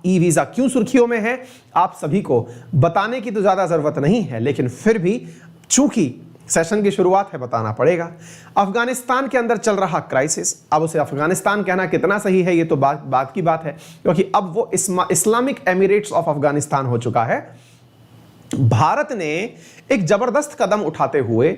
E visa क्यों सुर्खियों में है आप सभी को बताने की तो ज्यादा जरूरत नहीं है, लेकिन फिर भी चूंकि सेशन की शुरुआत है बताना पड़ेगा। अफगानिस्तान के अंदर चल रहा क्राइसिस, अब उसे अफगानिस्तान कहना कितना सही है ये तो बात की बात है, क्योंकि अब वो इस्लामिक एमिरेट्स ऑफ अफगानिस्तान हो चुका है। भारत ने एक जबरदस्त कदम उठाते हुए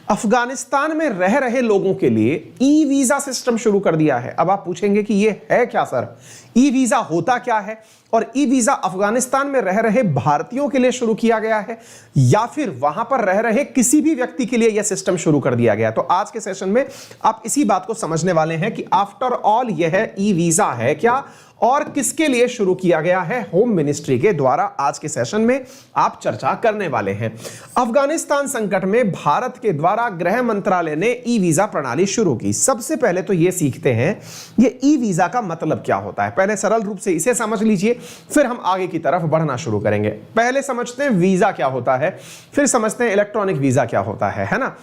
अफगानिस्तान में रह रहे लोगों के लिए ई वीजा सिस्टम शुरू कर दिया है। अब आप पूछेंगे कि ये है क्या सर, ई वीजा होता क्या है, और ई वीजा अफगानिस्तान में रह रहे भारतीयों के लिए शुरू किया गया है या फिर वहां पर रह रहे किसी भी व्यक्ति के लिए यह सिस्टम शुरू कर दिया गया। तो आज के सेशन में आप इसी बात को समझने वाले हैं कि आफ्टर ऑल यह ई वीजा है क्या और किसके लिए शुरू किया गया है। होम मिनिस्ट्री के द्वारा आज के सेशन में आप चर्चा करने वाले हैं। अफगानिस्तान संकट में भारत के द्वारा गृह मंत्रालय ने ई वीजा प्रणाली शुरू की। सबसे पहले तो यह सीखते हैं ये ई वीजा का मतलब क्या होता है। पहले सरल रूप से इसे समझ लीजिए, फिर हम आगे की तरफ बढ़ना शुरू करेंगे। पहले समझते हैं वीजा क्या होता है, फिर समझते हैं इलेक्ट्रॉनिक वीजा क्या होता है ना।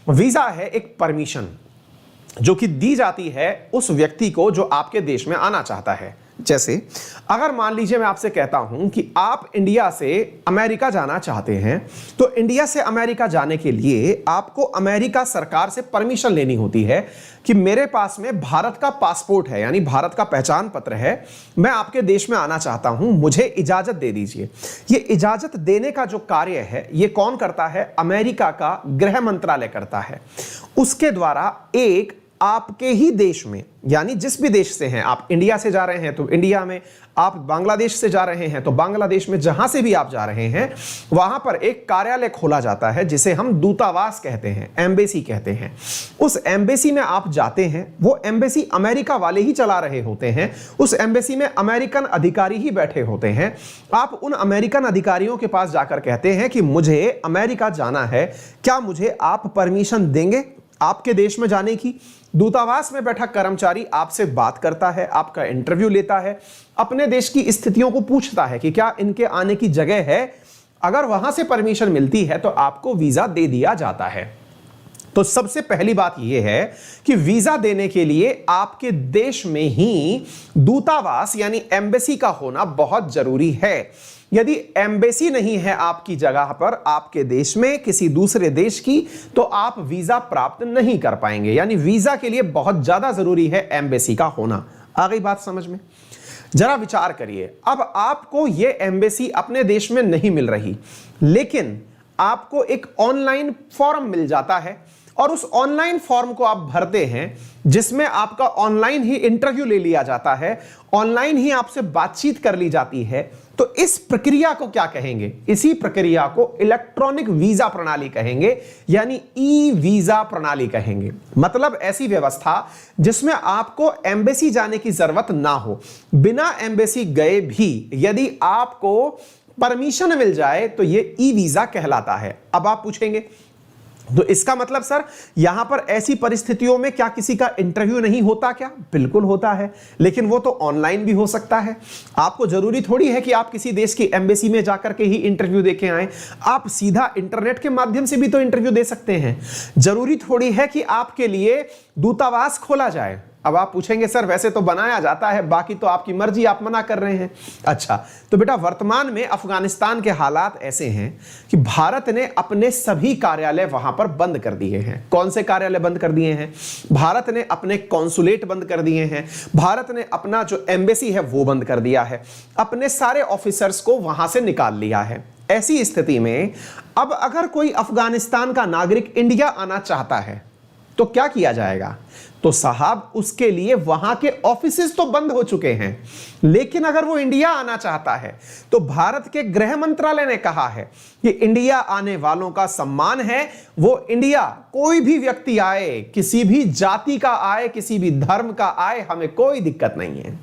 वीजा है एक परमिशन जो कि दी जाती है उस व्यक्ति को जो आपके देश में आना चाहता है। जैसे अगर मान लीजिए मैं आपसे कहता हूं कि आप इंडिया से अमेरिका जाना चाहते हैं, तो इंडिया से अमेरिका जाने के लिए आपको अमेरिका सरकार से परमिशन लेनी होती है कि मेरे पास में भारत का पासपोर्ट है, यानी भारत का पहचान पत्र है, मैं आपके देश में आना चाहता हूं, मुझे इजाजत दे दीजिए। ये इजाजत देने का जो कार्य है ये कौन करता है, अमेरिका का गृह मंत्रालय करता है। उसके द्वारा एक आपके ही देश में, यानी जिस भी देश से हैं आप, इंडिया से जा रहे हैं तो इंडिया में, आप बांग्लादेश से जा रहे हैं तो बांग्लादेश में, जहां से भी आप जा रहे हैं वहां पर एक कार्यालय खोला जाता है जिसे हम दूतावास कहते हैं, एम्बेसी कहते हैं। उस एम्बेसी में आप जाते हैं, वो एम्बेसी अमेरिका वाले ही चला रहे होते हैं, उस एम्बेसी में अमेरिकन अधिकारी ही बैठे होते हैं। आप उन अमेरिकन अधिकारियों के पास जाकर कहते हैं कि मुझे अमेरिका जाना है, क्या मुझे आप परमिशन देंगे आपके देश में जाने की। दूतावास में बैठा कर्मचारी आपसे बात करता है, आपका इंटरव्यू लेता है, अपने देश की स्थितियों को पूछता है कि क्या इनके आने की जगह है। अगर वहां से परमिशन मिलती है तो आपको वीजा दे दिया जाता है। तो सबसे पहली बात यह है कि वीजा देने के लिए आपके देश में ही दूतावास यानी एम्बेसी का होना बहुत जरूरी है। यदि एम्बेसी नहीं है आपकी जगह पर, आपके देश में, किसी दूसरे देश की, तो आप वीजा प्राप्त नहीं कर पाएंगे। यानी वीजा के लिए बहुत ज्यादा जरूरी है एम्बेसी का होना। आ गई बात समझ में? जरा विचार करिए, अब आपको यह एम्बेसी अपने देश में नहीं मिल रही, लेकिन आपको एक ऑनलाइन फॉर्म मिल जाता है और उस ऑनलाइन फॉर्म को आप भरते हैं जिसमें आपका ऑनलाइन ही इंटरव्यू ले लिया जाता है, ऑनलाइन ही आपसे बातचीत कर ली जाती है। तो इस प्रक्रिया को क्या कहेंगे? इसी प्रक्रिया को इलेक्ट्रॉनिक वीजा प्रणाली कहेंगे, यानी ई वीजा प्रणाली कहेंगे। मतलब ऐसी व्यवस्था जिसमें आपको एम्बेसी जाने की जरूरत ना हो, बिना एम्बेसी गए भी यदि आपको परमिशन मिल जाए तो यह ई वीजा कहलाता है। अब आप पूछेंगे तो इसका मतलब सर यहां पर ऐसी परिस्थितियों में क्या किसी का इंटरव्यू नहीं होता क्या? बिल्कुल होता है, लेकिन वो तो ऑनलाइन भी हो सकता है। आपको जरूरी थोड़ी है कि आप किसी देश की एम्बेसी में जाकर के ही इंटरव्यू देके आए, आप सीधा इंटरनेट के माध्यम से भी तो इंटरव्यू दे सकते हैं। जरूरी थोड़ी है कि आपके लिए दूतावास खोला जाए। अब आप पूछेंगे सर वैसे तो बनाया जाता है, बाकी तो आपकी मर्जी, आप मना कर रहे हैं। अच्छा, तो बेटा वर्तमान में अफगानिस्तान के हालात ऐसे हैं कि भारत ने अपने सभी कार्यालय वहां पर बंद कर दिए हैं। कौन से कार्यालय बंद कर दिए हैं? भारत ने अपने कॉन्सुलेट बंद कर दिए हैं, भारत ने अपना जो एम्बेसी है वो बंद कर दिया है, अपने सारे ऑफिसर्स को वहां से निकाल लिया है। ऐसी स्थिति में अब अगर कोई अफगानिस्तान का नागरिक इंडिया आना चाहता है तो क्या किया जाएगा? तो साहब उसके लिए वहां के ऑफिसेस तो बंद हो चुके हैं, लेकिन अगर वो इंडिया आना चाहता है तो भारत के गृह मंत्रालय ने कहा है कि इंडिया आने वालों का सम्मान है, वो इंडिया कोई भी व्यक्ति आए, किसी भी जाति का आए, किसी भी धर्म का आए, हमें कोई दिक्कत नहीं है।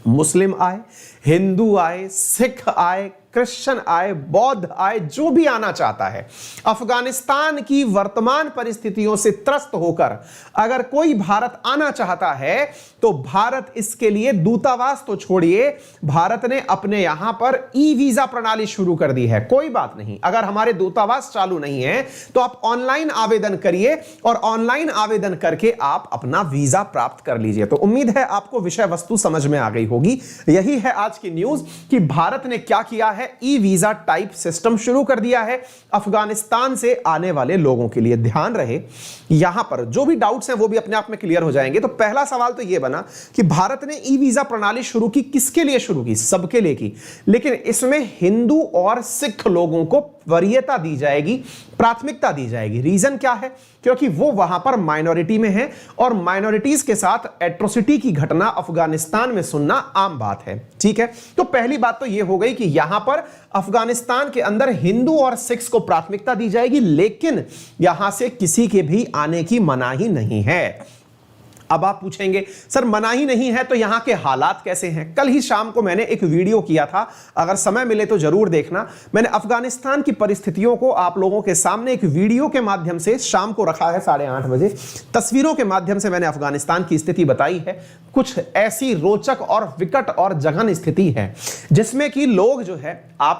मुस्लिम आए, हिंदू आए, सिख आए, क्रिश्चियन आए, बौद्ध आए, जो भी आना चाहता है, अफगानिस्तान की वर्तमान परिस्थितियों से त्रस्त होकर अगर कोई भारत आना चाहता है तो भारत इसके लिए दूतावास तो छोड़िए, भारत ने अपने यहां पर ई वीजा प्रणाली शुरू कर दी है। कोई बात नहीं, अगर हमारे दूतावास चालू नहीं है तो आप ऑनलाइन आवेदन करिए और ऑनलाइन आवेदन करके आप अपना वीजा प्राप्त कर लीजिए। तो उम्मीद है आपको विषय वस्तु समझ में आ गई होगी। यही है आज की न्यूज कि भारत ने क्या किया है, ई वीजा टाइप सिस्टम शुरू कर दिया है अफगानिस्तान से आने वाले लोगों के लिए। ध्यान रहे, यहां पर जो भी डाउट्स हैं वो भी अपने आप में क्लियर हो जाएंगे। तो पहला सवाल तो यह बना कि भारत ने ई वीजा प्रणाली शुरू की, किसके लिए शुरू की? सबके लिए की, लेकिन इसमें हिंदू और सिख लोगों को वरीयता दी जाएगी, प्राथमिकता दी जाएगी। रीजन क्या है? क्योंकि वो वहां पर माइनॉरिटी में है और माइनॉरिटीज के साथ एट्रोसिटी की घटना अफगानिस्तान में सुनना आम बात है। ठीक है, तो पहली बात तो यह हो गई कि यहां पर अफगानिस्तान के अंदर हिंदू और सिख को प्राथमिकता दी जाएगी, लेकिन यहां से किसी के भी आने की मनाही नहीं है। अब आप पूछेंगे सर मनाही नहीं है तो यहां के हालात कैसे हैं? कल ही शाम को मैंने एक वीडियो किया था, अगर समय मिले तो जरूर देखना। मैंने अफगानिस्तान की परिस्थितियों को आप लोगों के सामने एक वीडियो के माध्यम से शाम को रखा है 8:30 बजे। तस्वीरों के माध्यम से मैंने अफगानिस्तान की स्थिति बताई है। कुछ ऐसी रोचक और विकट और जघन स्थिति है जिसमें कि लोग जो है,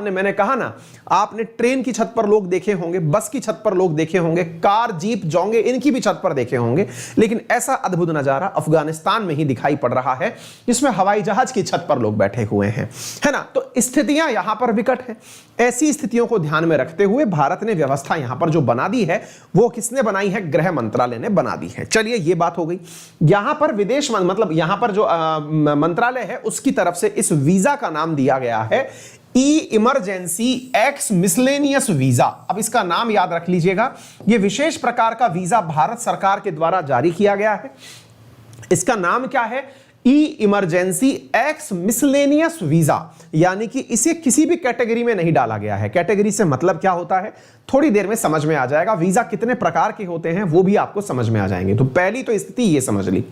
मैंने कहा ना, आपने ट्रेन की छत पर लोग देखे होंगे, बस की छत पर लोग देखे होंगे, कार, जीप, जोंगे इनकी भी छत पर देखे होंगे, लेकिन ऐसा अद्भुत नजारा अफगानिस्तान में ही दिखाई पड़ रहा है जिसमें हवाई जहाज की छत पर लोग बैठे हुए हैं, है ना। तो स्थितियां यहां पर विकट है। ऐसी स्थितियों को ध्यान में रखते हुए भारत ने व्यवस्था यहां पर जो बना दी है वो किसने बनाई है? गृह मंत्रालय ने बना दी है। चलिए ये बात हो गई। यहां पर विदेश मतलब यहां पर जो मंत्रालय है उसकी तरफ से इस वीजा का नाम दिया गया है ई इमरजेंसी एक्स मिसलेनियस वीजा। अब इसका नाम याद रख लीजिएगा, यह विशेष प्रकार का वीजा भारत सरकार के द्वारा जारी किया गया है। इसका नाम क्या है? ई इमरजेंसी एक्स मिसलेनियस वीजा, यानी कि इसे किसी भी कैटेगरी में नहीं डाला गया है। कैटेगरी से मतलब क्या होता है थोड़ी देर में समझ में आ जाएगा। वीजा कितने प्रकार के होते हैं वो भी आपको समझ में आ जाएंगे। तो पहली तो स्थिति ये समझ ली।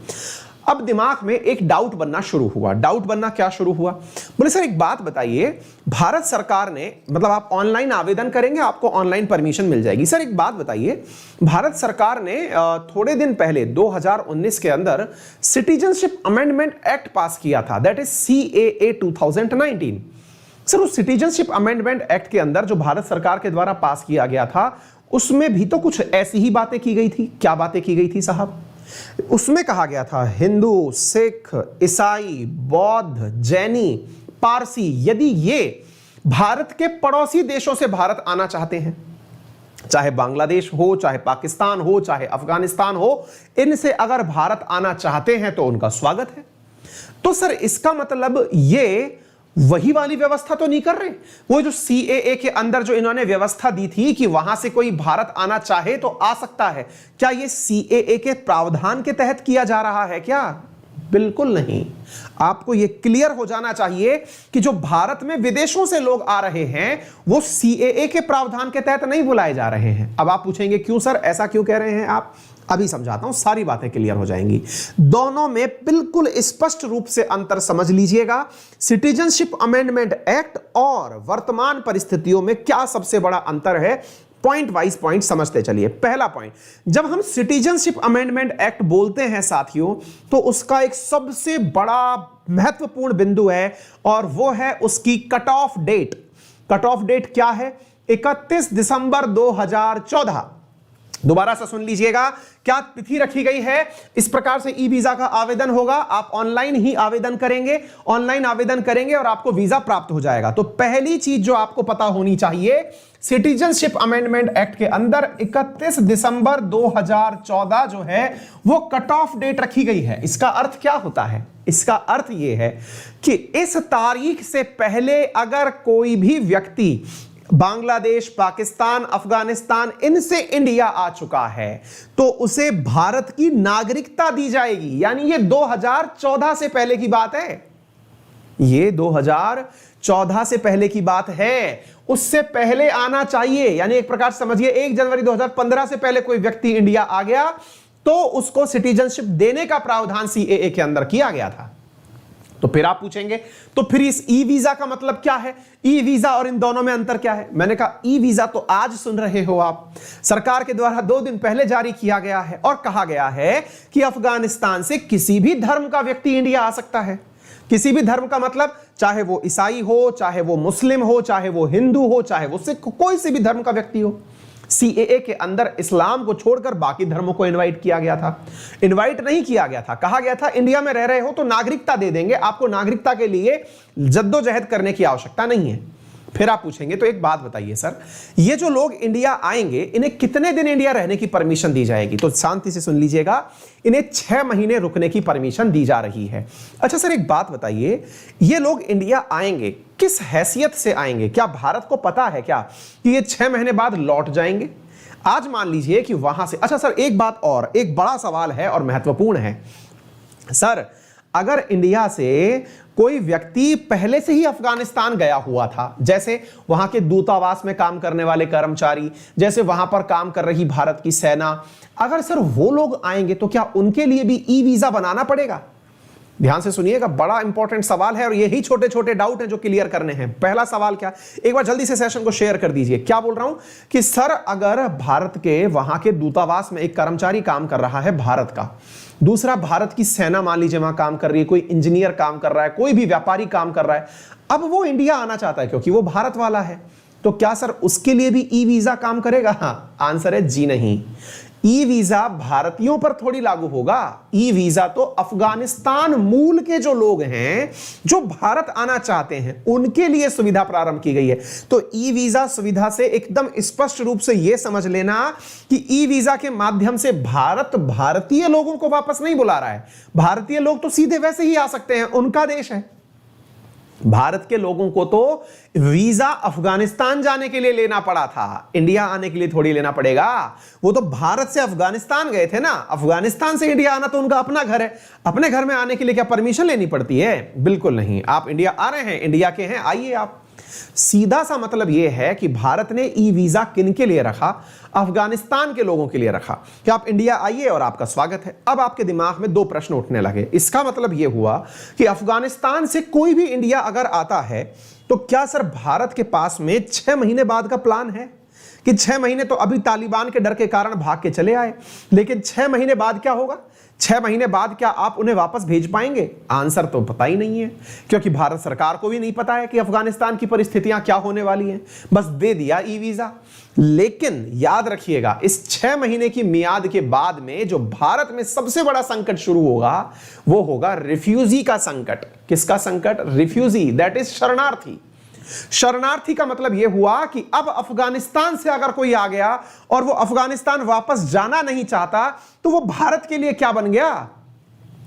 अब दिमाग में एक डाउट बनना शुरू हुआ। डाउट बनना क्या शुरू हुआ? बोले सर एक बात बताइए, भारत सरकार ने मतलब आप ऑनलाइन आवेदन करेंगे आपको ऑनलाइन परमिशन मिल जाएगी। सर एक बात बताइए, भारत सरकार ने थोड़े दिन पहले 2019 के अंदर सिटीजनशिप अमेंडमेंट एक्ट पास किया था, दैट इज CAA 2019। सर उस सिटीजनशिप अमेंडमेंट एक्ट के अंदर जो भारत सरकार के द्वारा पास किया गया था उसमें भी तो कुछ ऐसी ही बातें की गई थी। क्या बातें की गई थी साहब? उसमें कहा गया था हिंदू, सिख, ईसाई, बौद्ध, जैनी, पारसी, यदि ये भारत के पड़ोसी देशों से भारत आना चाहते हैं, चाहे बांग्लादेश हो, चाहे पाकिस्तान हो, चाहे अफगानिस्तान हो, इनसे अगर भारत आना चाहते हैं तो उनका स्वागत है। तो सर इसका मतलब ये वही वाली व्यवस्था तो नहीं कर रहे? वो जो CAA के अंदर जो इन्होंने व्यवस्था दी थी कि वहां से कोई भारत आना चाहे तो आ सकता है, क्या ये CAA के प्रावधान के तहत किया जा रहा है क्या? बिल्कुल नहीं। आपको यह क्लियर हो जाना चाहिए कि जो भारत में विदेशों से लोग आ रहे हैं वो CAA के प्रावधान के तहत नहीं बुलाए जा रहे हैं। अब आप पूछेंगे क्यों सर, ऐसा क्यों कह रहे हैं आप? अभी समझाता हूं, सारी बातें क्लियर हो जाएंगी। दोनों में बिल्कुल स्पष्ट रूप से अंतर समझ लीजिएगा। सिटीजनशिप अमेंडमेंट एक्ट और वर्तमान परिस्थितियों में क्या सबसे बड़ा अंतर है, पॉइंट वाइज पॉइंट समझते चलिए। पहला पॉइंट, जब हम सिटीजनशिप अमेंडमेंट एक्ट बोलते हैं साथियों तो उसका एक सबसे बड़ा महत्वपूर्ण बिंदु है और वो है उसकी cut off date. Cut off date क्या है? 31 दिसंबर 2014। दोबारा से सुन लीजिएगा, क्या तिथि रखी गई है? इस प्रकार से ई वीजा का आवेदन होगा, आप ऑनलाइन ही आवेदन करेंगे, ऑनलाइन आवेदन करेंगे और आपको वीजा प्राप्त हो जाएगा। तो पहली चीज जो आपको पता होनी चाहिए, सिटीजनशिप अमेंडमेंट एक्ट के अंदर 31 दिसंबर 2014 जो है वो कट ऑफ डेट रखी गई है। इसका अर्थ क्या होता है? इसका अर्थ यह है कि इस तारीख से पहले अगर कोई भी व्यक्ति बांग्लादेश, पाकिस्तान, अफगानिस्तान इनसे इंडिया आ चुका है तो उसे भारत की नागरिकता दी जाएगी। यानी ये 2014 से पहले की बात है। ये 2014 से पहले की बात है। उससे पहले आना चाहिए, यानी एक प्रकार समझिए 1 जनवरी 2015 से पहले कोई व्यक्ति इंडिया आ गया तो उसको सिटीजनशिप देने का प्रावधान CAA के अंदर किया गया था। तो फिर आप पूछेंगे तो फिर इस ई वीजा का मतलब क्या है, ई वीजा और इन दोनों में अंतर क्या है। मैंने कहा ई वीजा तो आज सुन रहे हो आप, सरकार के द्वारा 2 दिन पहले जारी किया गया है और कहा गया है कि अफगानिस्तान से किसी भी धर्म का व्यक्ति इंडिया आ सकता है। किसी भी धर्म का मतलब चाहे वो ईसाई हो, चाहे वो मुस्लिम हो, चाहे वो हिंदू हो, चाहे वो सिख, कोई से भी धर्म का व्यक्ति हो। सीएए के अंदर इस्लाम को छोड़कर बाकी धर्मों को इनवाइट किया गया था। इनवाइट नहीं किया गया था, कहा गया था इंडिया में रह रहे हो तो नागरिकता दे देंगे, आपको नागरिकता के लिए जद्दोजहद करने की आवश्यकता नहीं है। फिर आप पूछेंगे तो एक बात बताइए सर, ये जो लोग इंडिया आएंगे इन्हें कितने दिन इंडिया रहने की परमिशन दी जाएगी। तो शांति से सुन लीजिएगा, इन्हें 6 महीने रुकने की परमिशन दी जा रही है। अच्छा सर एक बात बताइए, ये लोग इंडिया आएंगे किस हैसियत से आएंगे, क्या भारत को पता है क्या कि ये 6 महीने बाद लौट जाएंगे। आज मान लीजिए कि वहां से, अच्छा सर एक बात और, एक बड़ा सवाल है और महत्वपूर्ण है सर, अगर इंडिया से कोई व्यक्ति पहले से ही अफगानिस्तान गया हुआ था, जैसे वहां के दूतावास में काम करने वाले कर्मचारी, जैसे वहां पर काम कर रही भारत की सेना, अगर सर वो लोग आएंगे तो क्या उनके लिए भी ई वीजा बनाना पड़ेगा। ध्यान से सुनिएगा, बड़ा इंपॉर्टेंट सवाल है और यही छोटे छोटे डाउट हैं जो क्लियर करने हैं। पहला सवाल क्या, एक बार जल्दी से सेशन को शेयर कर दीजिए। क्या बोल रहा हूं कि सर अगर भारत के वहां के दूतावास में एक कर्मचारी काम कर रहा है भारत का, दूसरा भारत की सेना मान लीजिए वहां काम कर रही है, कोई इंजीनियर काम कर रहा है, कोई भी व्यापारी काम कर रहा है, अब वो इंडिया आना चाहता है क्योंकि वो भारत वाला है, तो क्या सर उसके लिए भी ई वीजा काम करेगा। हाँ, आंसर है जी नहीं। ई वीजा भारतीयों पर थोड़ी लागू होगा, ई वीजा तो अफगानिस्तान मूल के जो लोग हैं जो भारत आना चाहते हैं उनके लिए सुविधा प्रारंभ की गई है। तो ई वीजा सुविधा से एकदम स्पष्ट रूप से यह समझ लेना कि ई वीजा के माध्यम से भारत भारतीय लोगों को वापस नहीं बुला रहा है। भारतीय लोग तो सीधे वैसे ही आ सकते हैं, उनका देश है। भारत के लोगों को तो वीजा अफगानिस्तान जाने के लिए लेना पड़ा था, इंडिया आने के लिए थोड़ी लेना पड़ेगा। वो तो भारत से अफगानिस्तान गए थे ना, अफगानिस्तान से इंडिया आना तो उनका अपना घर है, अपने घर में आने के लिए क्या परमिशन लेनी पड़ती है। बिल्कुल नहीं, आप इंडिया आ रहे हैं, इंडिया के हैं, आइए आप। सीधा सा मतलब यह है कि भारत ने ई वीजा किन के लिए रखा, अफगानिस्तान के लोगों के लिए रखा कि आप इंडिया आइए और आपका स्वागत है। अब आपके दिमाग में 2 प्रश्न उठने लगे। इसका मतलब यह हुआ कि अफगानिस्तान से कोई भी इंडिया अगर आता है तो क्या सर भारत के पास में 6 महीने बाद का प्लान है कि 6 महीने तो अभी तालिबान के डर के कारण भाग के चले आए, लेकिन 6 महीने बाद क्या होगा, 6 महीने बाद क्या आप उन्हें वापस भेज पाएंगे। आंसर तो पता ही नहीं है, क्योंकि भारत सरकार को भी नहीं पता है कि अफगानिस्तान की परिस्थितियां क्या होने वाली हैं, बस दे दिया ई वीजा। लेकिन याद रखिएगा, इस 6 महीने की मियाद के बाद में जो भारत में सबसे बड़ा संकट शुरू होगा वो होगा रिफ्यूजी का संकट। किसका संकट, रिफ्यूजी, दैट इज शरणार्थी। शरणार्थी का मतलब यह हुआ कि अब अफगानिस्तान से अगर कोई आ गया और वो अफगानिस्तान वापस जाना नहीं चाहता तो वो भारत के लिए क्या बन गया,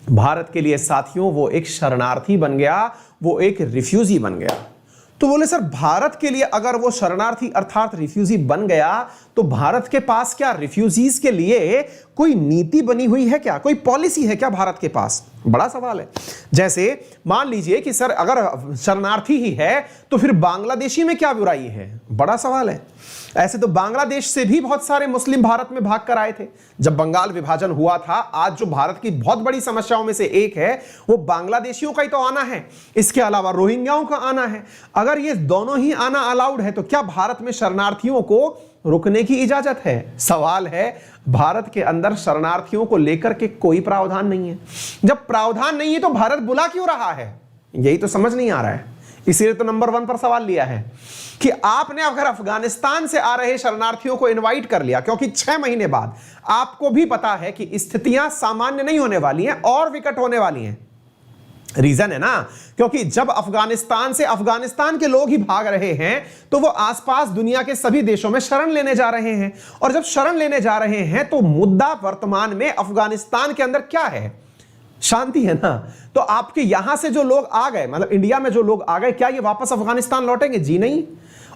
भारत के लिए साथियों वो एक शरणार्थी बन गया, वो एक रिफ्यूजी बन गया। तो बोले सर भारत के लिए अगर वो शरणार्थी अर्थात रिफ्यूजी बन गया तो भारत के पास क्या रिफ्यूजीज के लिए कोई नीति बनी हुई है क्या, कोई पॉलिसी है क्या भारत के पास। बड़ा सवाल है। जैसे मान लीजिए कि सर अगर शरणार्थी ही है तो फिर बांग्लादेशी में क्या बुराई है, बड़ा सवाल है। ऐसे तो बांग्लादेश से भी बहुत सारे मुस्लिम भारत में भाग कर आए थे जब बंगाल विभाजन हुआ था। आज जो भारत की बहुत बड़ी समस्याओं में से एक है वो बांग्लादेशियों का ही तो आना है, इसके अलावा रोहिंग्याओं का आना है। अगर ये दोनों ही आना अलाउड है तो क्या भारत में शरणार्थियों को रुकने की इजाजत है। सवाल है, भारत के अंदर शरणार्थियों को लेकर के कोई प्रावधान नहीं है। जब प्रावधान नहीं है तो भारत बुला क्यों रहा है, यही तो समझ नहीं आ रहा है। इसीलिए तो नंबर 1 पर सवाल लिया है कि आपने अगर अफगानिस्तान से आ रहे शरणार्थियों को इनवाइट कर लिया, क्योंकि 6 महीने बाद आपको भी पता है कि स्थितियां सामान्य नहीं होने वाली हैं और विकट होने वाली हैं। रीजन है ना, क्योंकि जब अफगानिस्तान से अफगानिस्तान के लोग ही भाग रहे हैं तो वो आसपास दुनिया के सभी देशों में शरण लेने जा रहे हैं, और जब शरण लेने जा रहे हैं तो मुद्दा वर्तमान में अफगानिस्तान के अंदर क्या है, शांति है ना। तो आपके यहां से जो लोग आ गए, मतलब इंडिया में जो लोग आ गए, क्या ये वापस अफगानिस्तान लौटेंगे, जी नहीं।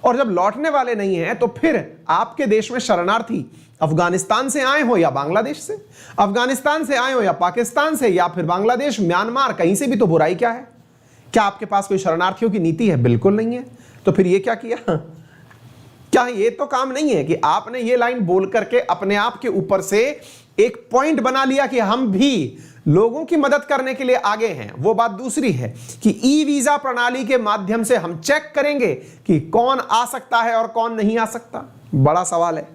और जब लौटने वाले नहीं हैं तो फिर आपके देश में शरणार्थी अफगानिस्तान से आए हो या बांग्लादेश से, अफगानिस्तान से आए हो या पाकिस्तान से या फिर बांग्लादेश, म्यांमार, कहीं से भी तो बुराई क्या है। क्या आपके पास कोई शरणार्थियों की नीति है, बिल्कुल नहीं है। तो फिर ये क्या किया, क्या ये तो काम नहीं है कि आपने ये लाइन बोल करके अपने आप के ऊपर से एक पॉइंट बना लिया कि हम भी लोगों की मदद करने के लिए आगे हैं, वो बात दूसरी है कि ई वीजा प्रणाली के माध्यम से हम चेक करेंगे कि कौन आ सकता है और कौन नहीं आ सकता। बड़ा सवाल है।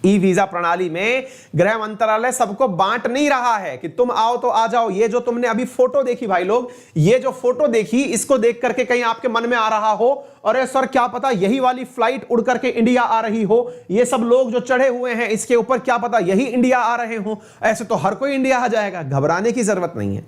ई वीजा प्रणाली में गृह मंत्रालय सबको बांट नहीं रहा है कि तुम आओ तो आ जाओ। ये जो तुमने अभी फोटो देखी भाई लोग, ये जो फोटो देखी, इसको देख करके कहीं आपके मन में आ रहा हो अरे सर क्या पता यही वाली फ्लाइट उड़ करके इंडिया आ रही हो, ये सब लोग जो चढ़े हुए हैं इसके ऊपर क्या पता यही इंडिया आ रहे हो। ऐसे तो हर कोई इंडिया आ जाएगा, घबराने की जरूरत नहीं है।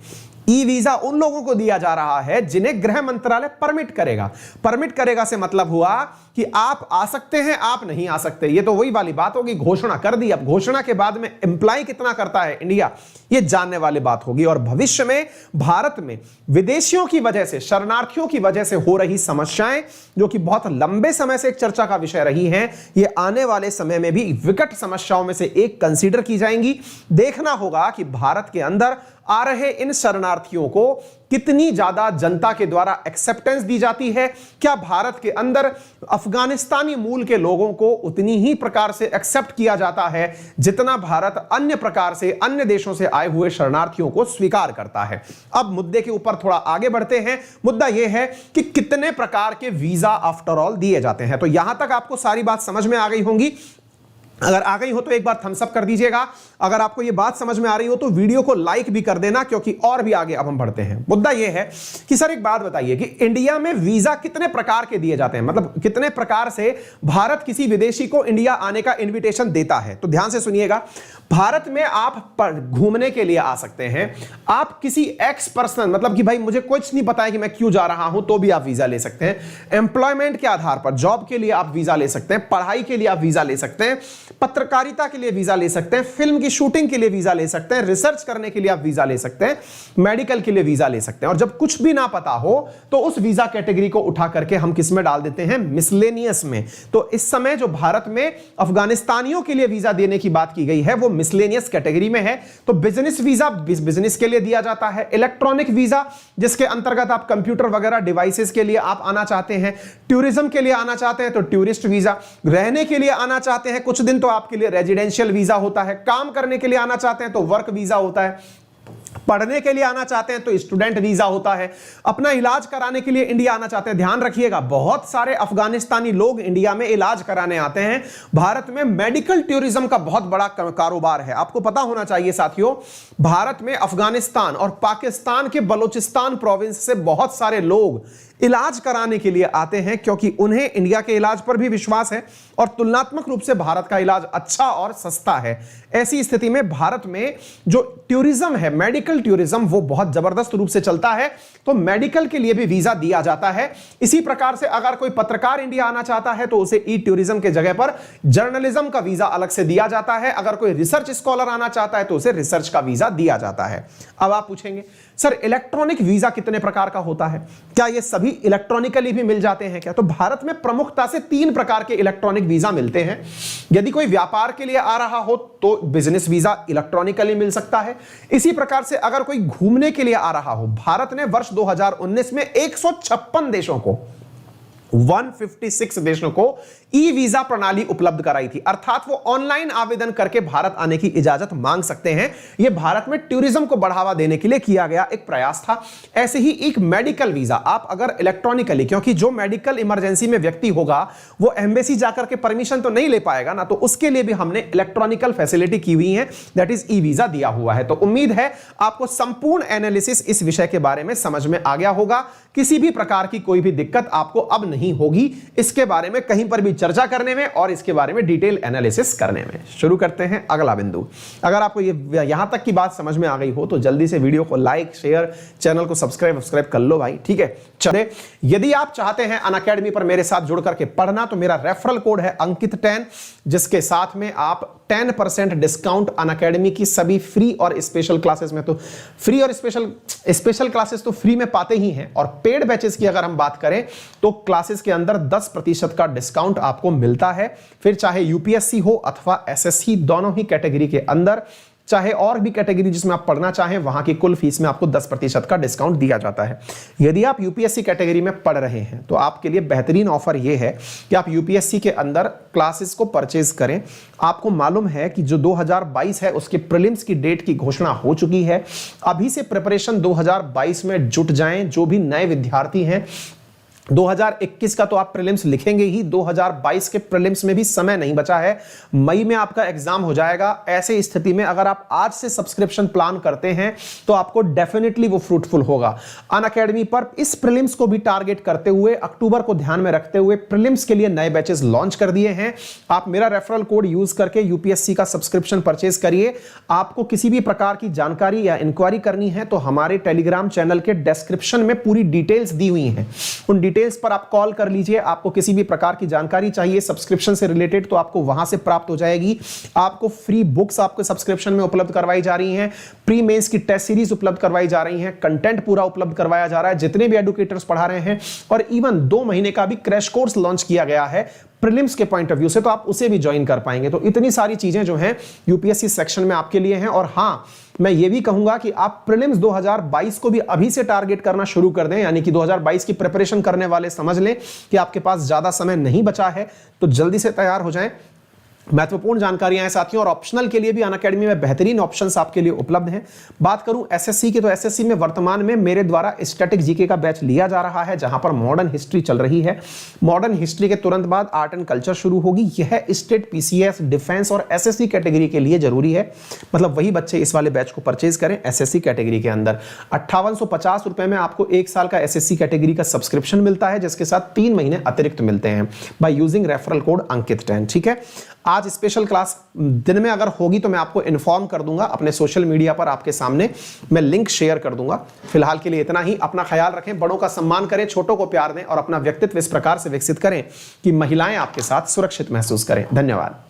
ई वीजा उन लोगों को दिया जा रहा है जिन्हें गृह मंत्रालय परमिट करेगा। परमिट करेगा से मतलब हुआ कि आप आ सकते हैं, आप नहीं आ सकते। ये तो वही वाली बात होगी, घोषणा कर दी। अब घोषणा के बाद में इंप्लाई कितना करता है इंडिया, ये जानने वाली बात होगी। और भविष्य में भारत में विदेशियों की वजह से, शरणार्थियों की वजह से हो रही समस्याएं, जो कि बहुत लंबे समय से एक चर्चा का विषय रही हैं, ये आने वाले समय में भी विकट समस्याओं में से एक कंसीडर की जाएंगी। देखना होगा कि भारत के अंदर आ रहे इन शरणार्थियों को कितनी ज्यादा जनता के द्वारा एक्सेप्टेंस दी जाती है। क्या भारत के अंदर अफगानिस्तानी मूल के लोगों को उतनी ही प्रकार से एक्सेप्ट किया जाता है जितना भारत अन्य प्रकार से, अन्य देशों से आए हुए शरणार्थियों को स्वीकार करता है। अब मुद्दे के ऊपर थोड़ा आगे बढ़ते हैं। मुद्दा यह है कि कितने प्रकार के वीजा आफ्टर ऑल दिए जाते हैं। तो यहां तक आपको सारी बात समझ में आ गई होंगी। अगर आ गई हो तो एक बार थम्स अप कर दीजिएगा। अगर आपको यह बात समझ में आ रही हो तो वीडियो को लाइक भी कर देना, क्योंकि और भी आगे अब हम बढ़ते हैं। मुद्दा यह है कि सर एक बात बताइए कि इंडिया में वीजा कितने प्रकार के दिए जाते हैं, मतलब कितने प्रकार से भारत किसी विदेशी को इंडिया आने का इन्विटेशन देता है। तो ध्यान से सुनिएगा। भारत में आप घूमने के लिए आ सकते हैं। आप किसी एक्स पर्सन, मतलब कि भाई मुझे कुछ नहीं पता है कि मैं क्यों जा रहा हूं, तो भी आप वीजा ले सकते हैं। एम्प्लॉयमेंट के आधार पर जॉब के लिए आप वीजा ले सकते हैं, पढ़ाई के लिए आप वीजा ले सकते हैं, पत्रकारिता के लिए वीजा ले सकते हैं, फिल्म की शूटिंग के लिए वीजा ले सकते हैं, रिसर्च करने के लिए आप वीजा ले सकते हैं, मेडिकल के लिए वीजा ले सकते हैं। और जब कुछ भी ना पता हो तो उस वीजा कैटेगरी को उठा करके हम किस में डाल देते हैं, मिसलेनियस में। तो इस समय जो भारत में अफगानिस्तानियों के लिए वीजा देने की बात की गई है वो मिसलेनियस कैटेगरी में है। तो बिजनेस वीजा बिजनेस के लिए दिया जाता है। इलेक्ट्रॉनिक वीजा जिसके अंतर्गत आप कंप्यूटर वगैरह डिवाइसेस के लिए आप आना चाहते हैं, टूरिज्म के लिए आना चाहते हैं तो टूरिस्ट वीजा, रहने के लिए आना चाहते हैं कुछ दिन तो आपके लिए रेजिडेंशियल वीजा होता है, काम करने के लिए आना चाहते हैं तो वर्क वीजा होता है, पढ़ने के लिए आना चाहते हैं तो स्टूडेंट वीजा होता है, अपना इलाज कराने के लिए इंडिया आना चाहते हैं। ध्यान रखिएगा, बहुत सारे अफगानिस्तानी लोग इंडिया में इलाज कराने आते हैं। भारत में मेडिकल टूरिज्म का बहुत बड़ा कारोबार है। आपको पता होना चाहिए साथियों, भारत में अफगानिस्तान और पाकिस्तान के बलूचिस्तान प्रोविंस से बहुत सारे लोग इलाज कराने के लिए आते हैं, क्योंकि उन्हें इंडिया के इलाज पर भी विश्वास है और तुलनात्मक रूप से भारत का इलाज अच्छा और सस्ता है। ऐसी स्थिति में भारत में जो टूरिज्म है, मेडिकल टूरिज्म, वो बहुत जबरदस्त रूप से चलता है। तो मेडिकल के लिए भी वीजा दिया जाता है। इसी प्रकार से अगर कोई पत्रकार इंडिया आना चाहता है तो उसे ई टूरिज्म के जगह पर जर्नलिज्म का वीजा अलग से दिया जाता है। अगर कोई रिसर्च स्कॉलर आना चाहता है तो उसे रिसर्च का वीजा दिया जाता है। अब आप पूछेंगे सर इलेक्ट्रॉनिक वीजा कितने प्रकार का होता है, क्या ये सभी इलेक्ट्रॉनिकली भी मिल जाते हैं क्या? तो भारत में प्रमुखता से 3 प्रकार के इलेक्ट्रॉनिक वीजा मिलते हैं। यदि कोई व्यापार के लिए आ रहा हो तो बिजनेस वीजा इलेक्ट्रॉनिकली मिल सकता है। इसी प्रकार से अगर कोई घूमने के लिए आ रहा हो, भारत ने वर्ष 2019 में 156 देशों को 156 देशों को ई वीजा प्रणाली उपलब्ध कराई थी, अर्थात वो ऑनलाइन आवेदन करके भारत आने की इजाजत मांग सकते हैं। यह भारत में टूरिज्म को बढ़ावा देने के लिए किया गया एक प्रयास था। ऐसे ही एक मेडिकल वीजा, आप अगर इलेक्ट्रॉनिकली, क्योंकि जो मेडिकल इमरजेंसी में व्यक्ति होगा वो एम्बेसी जाकर के परमिशन तो नहीं ले पाएगा ना, तो उसके लिए भी हमने इलेक्ट्रॉनिकल फैसिलिटी की हुई है, दैट इज ई वीजा दिया हुआ है। तो उम्मीद है आपको संपूर्ण एनालिसिस इस विषय के बारे में समझ में आ गया होगा। किसी भी प्रकार की कोई भी दिक्कत आपको अब नहीं होगी इसके बारे में कहीं पर भी चर्चा करने में और इसके बारे में डिटेल एनालिसिस करने में। शुरू करते हैं अगला बिंदु। अगर आपको ये यहां तक की बात समझ में आ गई हो तो जल्दी से वीडियो को लाइक, शेयर, चैनल को सब्सक्राइब कर लो भाई, ठीक है। चले, यदि आप चाहते हैं अनअकैडमी पर मेरे साथ जुड़ करके पढ़ना तो मेरा रेफरल कोड है अंकित10, जिसके साथ में आप 10% डिस्काउंट अनअकैडमी की सभी फ्री और स्पेशल क्लासेस में, तो फ्री और स्पेशल क्लासेस तो फ्री में पाते ही हैं, और पेड बैचेस की अगर हम बात करें तो क्लासेस के अंदर 10% का डिस्काउंट आपको मिलता है। फिर चाहे यूपीएससी हो अथवा एसएससी, दोनों ही कैटेगरी के अंदर चाहे और भी कैटेगरी जिसमें आप पढ़ना चाहें वहां की कुल फीस में आपको 10% का डिस्काउंट दिया जाता है। यदि आप यूपीएससी कैटेगरी में पढ़ रहे हैं तो आपके लिए बेहतरीन ऑफर यह है कि आप यूपीएससी के अंदर क्लासेस को परचेज करें। आपको मालूम है कि जो 2022 है उसके प्रीलिम्स की डेट की घोषणा हो चुकी है। अभी से प्रिपरेशन 2022 में जुट जाएं। जो भी नए विद्यार्थी हैं, 2021 का तो आप प्रीलिम्स लिखेंगे ही, 2022 के प्रीलिम्स में भी समय नहीं बचा है। मई में आपका एग्जाम हो जाएगा। ऐसे स्थिति में अगर आप आज से सब्सक्रिप्शन प्लान करते हैं तो आपको डेफिनेटली वो फ्रूटफुल होगा। अनअकैडमी पर इस प्रीलिम्स को भी टारगेट करते हुए, अक्टूबर को ध्यान में रखते हुए प्रीलिम्स के लिए नए बैचेस लॉन्च कर दिए हैं। आप मेरा रेफरल कोड यूज करके यूपीएससी का सब्सक्रिप्शन परचेज करिए। आपको किसी भी प्रकार की जानकारी या इंक्वायरी करनी है तो हमारे टेलीग्राम चैनल के डिस्क्रिप्शन में पूरी डिटेल्स दी हुई हैं। उन डिटेल्स पर आप कॉल कर लीजिए। आपको किसी भी प्रकार की जानकारी चाहिए सब्सक्रिप्शन से रिलेटेड तो आपको वहां से प्राप्त हो जाएगी। आपको फ्री बुक्स आपके सब्सक्रिप्शन में उपलब्ध करवाई जा रही हैं। प्री मेंस की टेस्ट सीरीज उपलब्ध करवाई जा रही हैं। कंटेंट पूरा उपलब्ध करवाया जा रहा है जितने भी एडुकेटर्स पढ़ा रहे हैं, और इवन 2 महीने का भी क्रैश कोर्स लॉन्च किया गया है प्रीलिम्स के पॉइंट ऑफ व्यू से, तो आप उसे भी ज्वाइन कर पाएंगे। तो इतनी सारी चीजें जो हैं यूपीएससी सेक्शन में आपके लिए हैं। और हां, मैं ये भी कहूंगा कि आप प्रीलिम्स 2022 को भी अभी से टारगेट करना शुरू कर दें, यानी कि 2022 की प्रिपरेशन करने वाले समझ लें कि आपके पास ज्यादा समय नहीं बचा है, तो जल्दी से तैयार हो जाएं। महत्वपूर्ण जानकारियां हैं साथियों, और ऑप्शनल के लिए भी अनअकैडमी में बेहतरीन ऑप्शंस आपके लिए उपलब्ध हैं। बात करूं एसएससी की, तो एसएससी में वर्तमान में मेरे द्वारा स्टैटिक जीके का बैच लिया जा रहा है, जहां पर मॉडर्न हिस्ट्री चल रही है। मॉडर्न हिस्ट्री के तुरंत बाद आर्ट एंड कल्चर शुरू होगी। यह स्टेट, पीसीएस, डिफेंस और एसएससी कैटेगरी के लिए जरूरी है। मतलब वही बच्चे इस वाले बैच को परचेज करें एसएससी कैटेगरी के अंदर। 5850 रुपए में आपको 1 साल का एसएससी कैटेगरी का सब्सक्रिप्शन मिलता है, जिसके साथ 3 महीने अतिरिक्त मिलते हैं बाय यूजिंग रेफरल कोड अंकित 10। ठीक है, आज स्पेशल क्लास दिन में अगर होगी तो मैं आपको इन्फॉर्म कर दूंगा अपने सोशल मीडिया पर, आपके सामने मैं लिंक शेयर कर दूंगा। फिलहाल के लिए इतना ही। अपना ख्याल रखें, बड़ों का सम्मान करें, छोटों को प्यार दें और अपना व्यक्तित्व इस प्रकार से विकसित करें कि महिलाएं आपके साथ सुरक्षित महसूस करें। धन्यवाद।